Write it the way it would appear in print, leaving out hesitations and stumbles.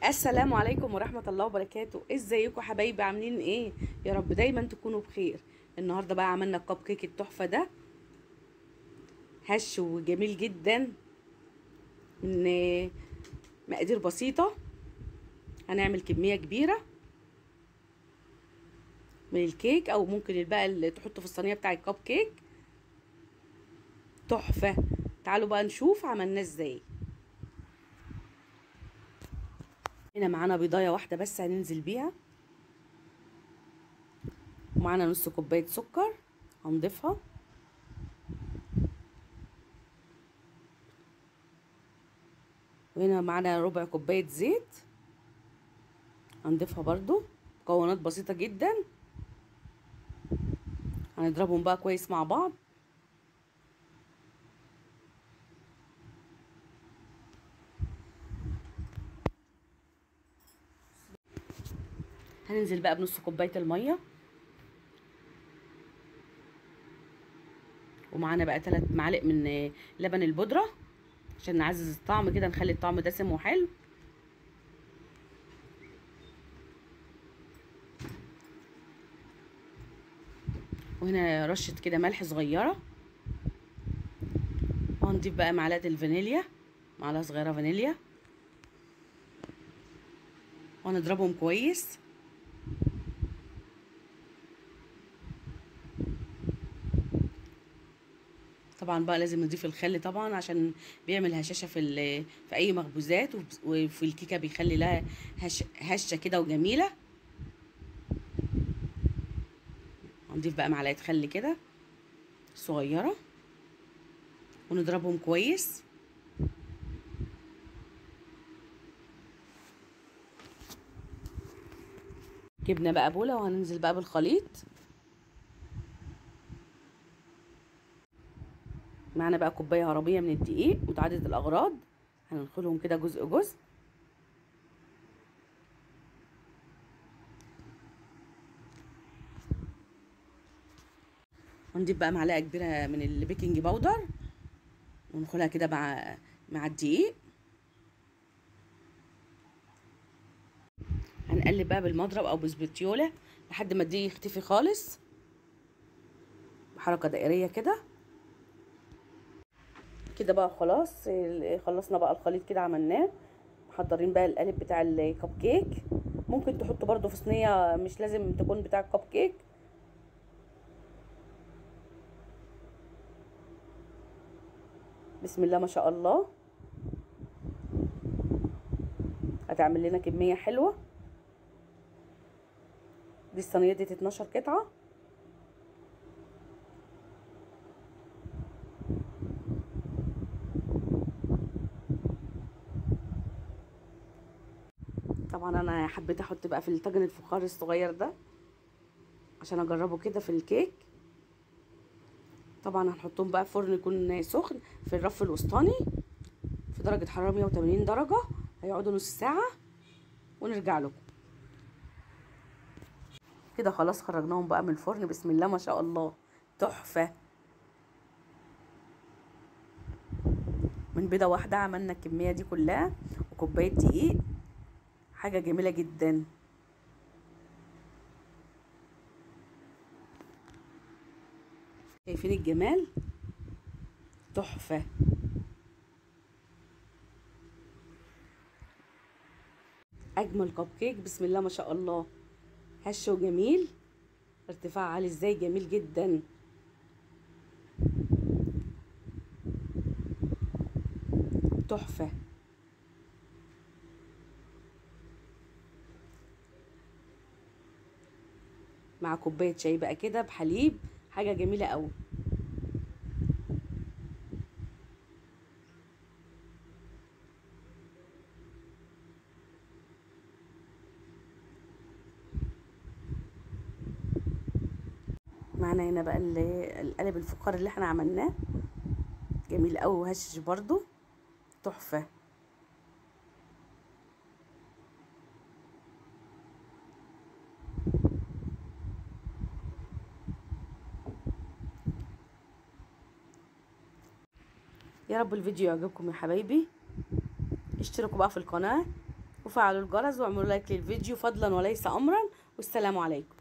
السلام عليكم ورحمة الله وبركاته. ازيكم حبايبي؟ عاملين ايه؟ يا رب دايما تكونوا بخير. النهاردة بقى عملنا الكب كيك التحفة ده، هش وجميل جدا من مقادير بسيطة. هنعمل كمية كبيرة من الكيك، او ممكن بقى اللي تحطه في الصينية بتاع الكب كيك. تحفة. تعالوا بقى نشوف عملناه ازاي. هنا معانا بيضاية واحدة بس هننزل بيها، ومعانا نص كوباية سكر هنضيفها، وهنا معانا ربع كوباية زيت هنضيفها برضو. مكونات بسيطة جدا، هنضربهم بقى كويس مع بعض. هننزل بقى بنص كوباية المية، ومعانا بقى 3 معالق من لبن البودرة عشان نعزز الطعم كده، نخلي الطعم دسم وحلو. وهنا رشة كده ملح صغيرة، وهنضيف بقى معلقة الفانيليا، معلقة صغيرة فانيليا، وهنضربهم كويس. طبعا بقى لازم نضيف الخل طبعا عشان بيعمل هشاشة في اي مخبوزات، وفي الكيكة بيخلي لها هشة كده وجميلة. هنضيف بقى معلقة خل كده صغيرة، ونضربهم كويس. جبنا بقى بولة وهننزل بقى بالخليط. معانا بقى كوباية عربية من الدقيق متعدد الأغراض، هندخلهم كده جزء جزء. ونضيف بقى معلقة كبيرة من البيكنج باودر، وندخلها كده مع الدقيق. هنقلب بقى بالمضرب أو بسبتيولة لحد ما الدقيق يختفي خالص، بحركة دائرية كده. كده بقى خلاص خلصنا بقى الخليط كده، عملناه. محضرين بقى القالب بتاع الكب كيك. ممكن تحطوا برضو في صينية، مش لازم تكون بتاع الكب كيك. بسم الله ما شاء الله، هتعمل لنا كمية حلوة. دي الصينية دي 12 قطعة. طبعا انا حبيت احط بقى في الطاجن الفخار الصغير ده عشان اجربه كده في الكيك. طبعا هنحطهم بقى في فرن يكون سخن في الرف الوسطاني في درجة حرارة 180 درجة. هيقعدوا نص ساعة ونرجع لكم. كده خلاص خرجناهم بقى من الفرن. بسم الله ما شاء الله، تحفة. من بيضة واحدة عملنا الكمية دي كلها، وكوباية دقيق. حاجة جميلة جدا. شايفين الجمال؟ تحفة. اجمل كب كيك. بسم الله ما شاء الله، هش وجميل. ارتفاع عالي ازاي، جميل جدا. تحفة. مع كوباية شاي بقى كده بحليب، حاجة جميلة قوي. معانا هنا بقى القالب الفخار اللي احنا عملناه، جميل قوي وهشش برضو. تحفة. يا رب الفيديو يعجبكم يا حبايبي. اشتركوا بقى في القناة وفعلوا الجرس واعملوا لايك للفيديو فضلا وليس امرا. والسلام عليكم.